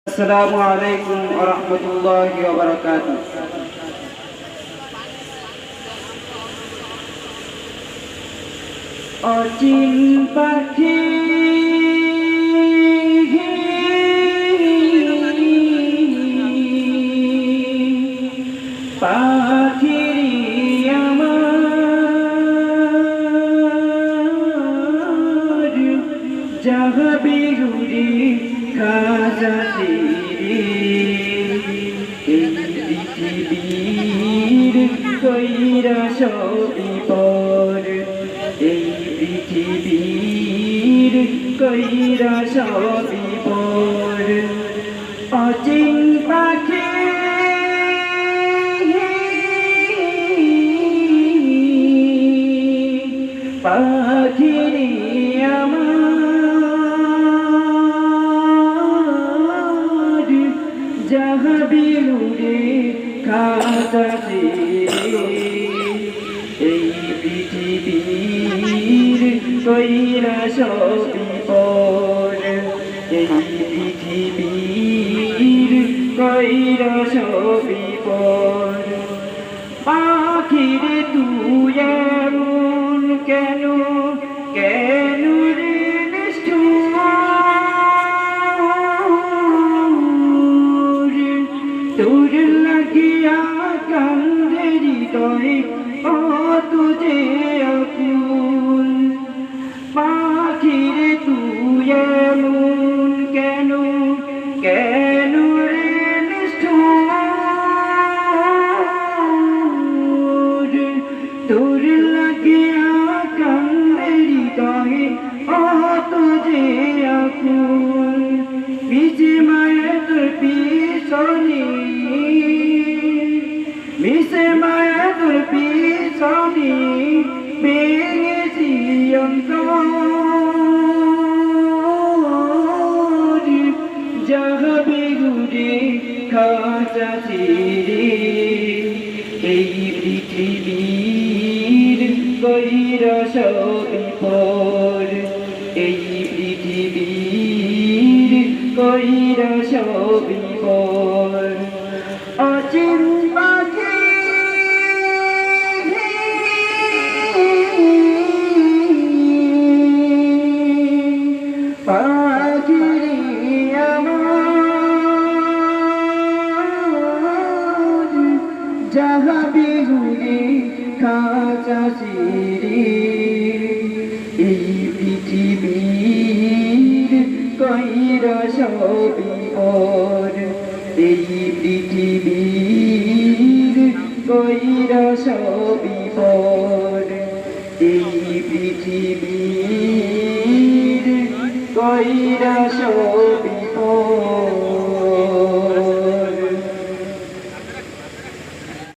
আসসালামু আলাইকুম ওয়া রাহমাতুল্লাহি ওয়া বারাকাতুহু। অচিন পাখি পাখিরি আমার যাবে উড়ে খাজা তেরে এই পৃথিবীর কইরা সবই পর এই পৃথিবীর কইরা সবই পর অচিন পাখি পাখিরি আমার যাবে উড়ে খাজা তেরে এই পৃথিবীর কইরা সবই পর এই পৃথিবীর কইরা সবই পর পাখিরে তুই এমন কেন কেন রে নিষ্ঠুর তোর লাগিয়া কান্দে হৃদয়ে ও তুঝে আকুল পাখিরে তুই এমন কেন কেন রে নিষ্ঠুর তোর লাগিয়া কান্দে হৃদয়ে ও তুঝে আকুল মিছে মায়ের তোর পিছনে মিছে মায়া তোর পিছনে পেয়েছি অন্তর যাবে উড়ে খাজা তেরে এই পৃথিবীর কইরা সবই পর এই পৃথিবীর কইরা সবই পর অচিন পাখি পাখিরি আমার যাবে উড়ে খাজা তেরে এই পৃথিবীর কইরা সবই পর এই পৃথিবীর কইরা সবই পর এই পৃথিবীর কইরা সবই